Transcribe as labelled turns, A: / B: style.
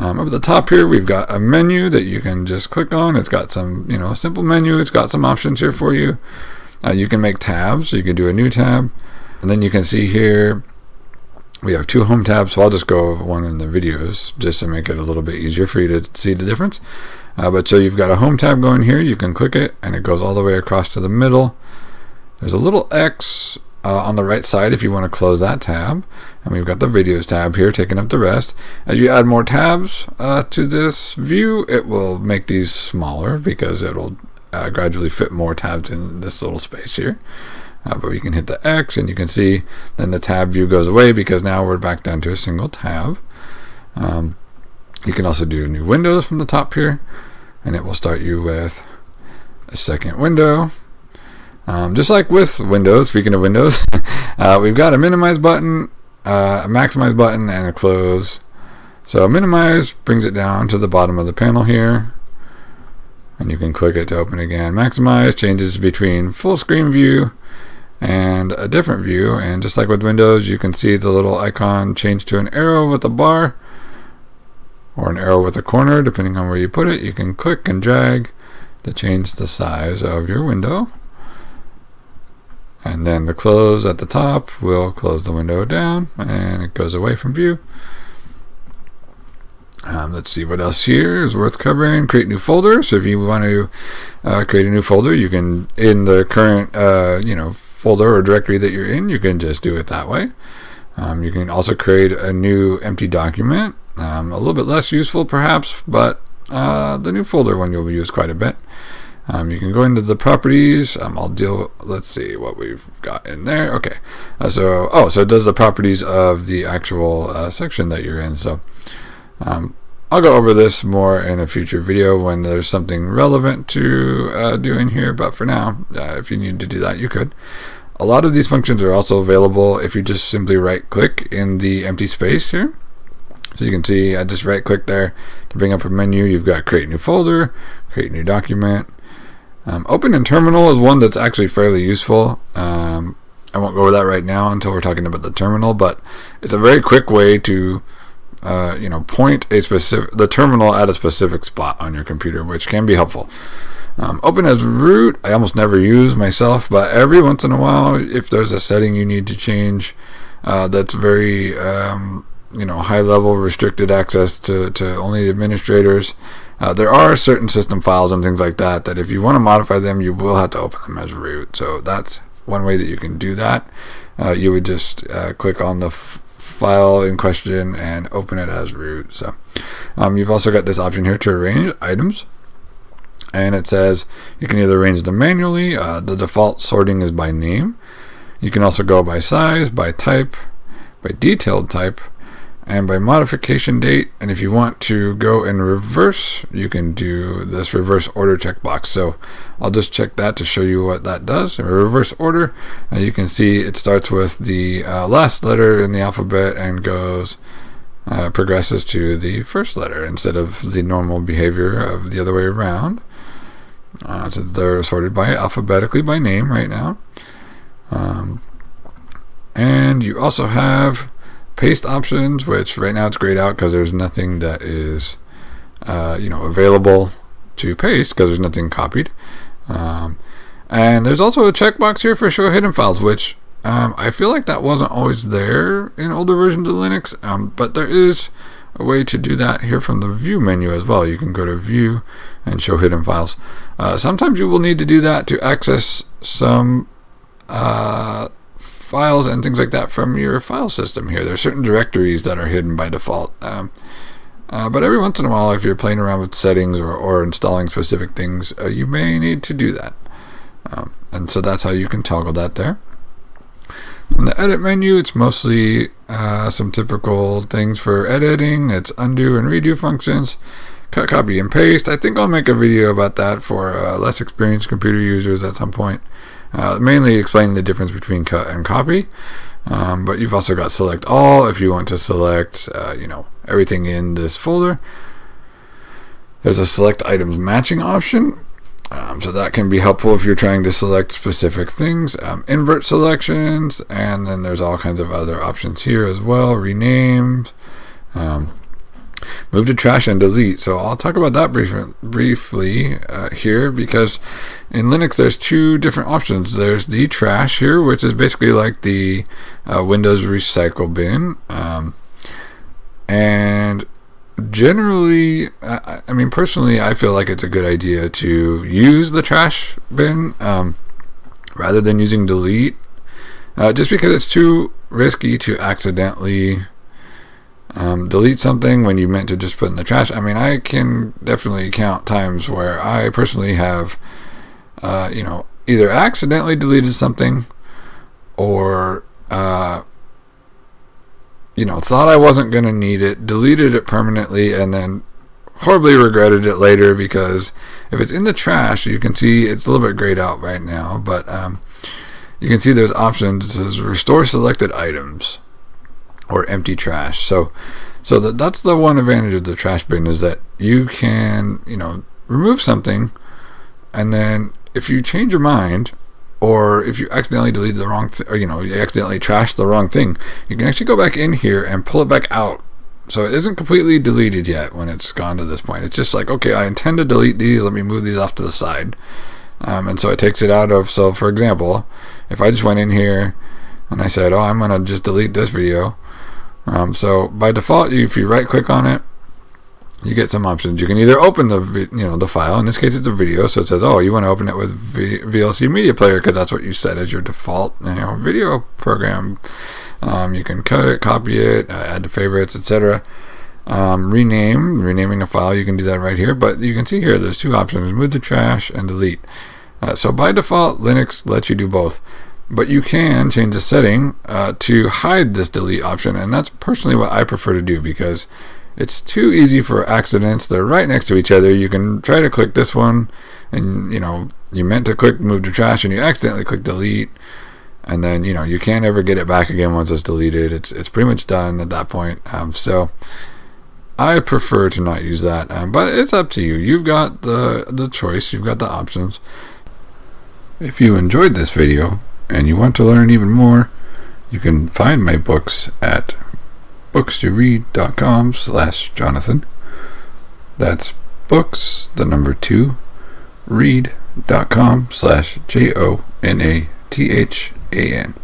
A: Up at the top here, we've got a menu that you can just click on. It's got some, a simple menu. It's got some options here for you. You can make tabs, so you can do a new tab. And then you can see here, we have 2 home tabs, so I'll just go over one in the videos just to make it a little bit easier for you to see the difference. But so you've got a home tab going here. You can click it, and it goes all the way across to the middle. There's a little X on the right side if you want to close that tab. And we've got the videos tab here taking up the rest. As you add more tabs to this view, it will make these smaller because it'll gradually fit more tabs in this little space here. But you can hit the X and you can see then the tab view goes away because now we're back down to a single tab. You can also do new windows from the top here, and it will start you with a second window. Just like with Windows, speaking of Windows, we've got a minimize button, a maximize button, and a close. So minimize brings it down to the bottom of the panel here, and you can click it to open again. Maximize changes between full screen view and a different view, and just like with Windows, you can see the little icon change to an arrow with a bar or an arrow with a corner depending on where you put it. You can click and drag to change the size of your window. And then the close at the top will close the window down and it goes away from view. Let's see what else here is worth covering. Create new folder. So if you want to create a new folder, you can, in the current folder or directory that you're in, you can just do it that way. You can also create a new empty document. A little bit less useful perhaps, but the new folder one you'll use quite a bit. You can go into the properties. Let's see what we've got in there. Okay. So it does the properties of the actual section that you're in. So I'll go over this more in a future video when there's something relevant to doing here. But for now, if you need to do that, you could. A lot of these functions are also available if you just simply right click in the empty space here. So you can see I just right click there to bring up a menu. You've got create new folder, create new document. Open in terminal is one that's actually fairly useful. I won't go over that right now until we're talking about the terminal, but it's a very quick way to point the terminal at a specific spot on your computer, which can be helpful. Open as root, I almost never use myself, but every once in a while, if there's a setting you need to change that's very high level restricted access to only administrators, there are certain system files and things like that if you want to modify them, you will have to open them as root. So that's one way that you can do that. You would just click on the file in question and open it as root. So you've also got this option here to arrange items, and it says you can either arrange them manually. The default sorting is by name. You can also go by size, by type, by detailed type, and by modification date. And if you want to go in reverse, you can do this reverse order checkbox. So I'll just check that to show you what that does. In reverse order, you can see it starts with the last letter in the alphabet and progresses to the first letter instead of the normal behavior of the other way around. So they're sorted alphabetically by name right now. And you also have paste options, which right now it's grayed out because there's nothing that is available to paste because there's nothing copied. And there's also a checkbox here for show hidden files, which I feel like that wasn't always there in older versions of Linux, but there is a way to do that here from the view menu as well. You can go to view and show hidden files. Sometimes you will need to do that to access some files and things like that from your file system here. There's certain directories that are hidden by default, but every once in a while, if you're playing around with settings or installing specific things, you may need to do that, and so that's how you can toggle that there. In the edit menu, it's mostly some typical things for editing. It's undo and redo functions, cut, copy, and paste. I think I'll make a video about that for less experienced computer users at some point. Mainly explaining the difference between cut and copy, but you've also got select all if you want to select everything in this folder. There's a select items matching option, so that can be helpful if you're trying to select specific things. Invert selections, and then there's all kinds of other options here as well. Renames. move to trash and delete. So I'll talk about that briefly here, because in Linux there's two different options. There's the trash here, which is basically like the Windows recycle bin, and generally, I mean, personally, I feel like it's a good idea to use the trash bin rather than using delete, just because it's too risky to accidentally delete something when you meant to just put in the trash. I mean, I can definitely count times where I personally have, either accidentally deleted something or, thought I wasn't going to need it, deleted it permanently, and then horribly regretted it later, because if it's in the trash, you can see it's a little bit grayed out right now, but you can see there's options. It says restore selected items or empty trash. So that's the one advantage of the trash bin, is that you can, remove something, and then if you change your mind, or if you accidentally delete the wrong or you accidentally trashed the wrong thing, you can actually go back in here and pull it back out. So it isn't completely deleted yet when it's gone to this point. It's just like, okay, I intend to delete these, let me move these off to the side. And so it takes it out of, so for example, if I just went in here and I said, I'm going to just delete this video. So by default, if you right click on it, you get some options. You can either open the file. In this case, it's a video, so it says, you want to open it with VLC Media Player, because that's what you set as your default video program. You can cut it, copy it, add to favorites, etc. Renaming a file, you can do that right here. But you can see here, there's two options: move to trash and delete. So by default, Linux lets you do both. But you can change the setting to hide this delete option, and that's personally what I prefer to do, because it's too easy for accidents. They're right next to each other. You can try to click this one, and you meant to click move to trash, and you accidentally click delete, and then you can't ever get it back again once it's deleted. It's pretty much done at that point. So I prefer to not use that, but it's up to you. You've got the choice. You've got the options. If you enjoyed this video and you want to learn even more, you can find my books at bookstoread.com/Jonathan. That's books, the number 2, read.com/JONATHAN.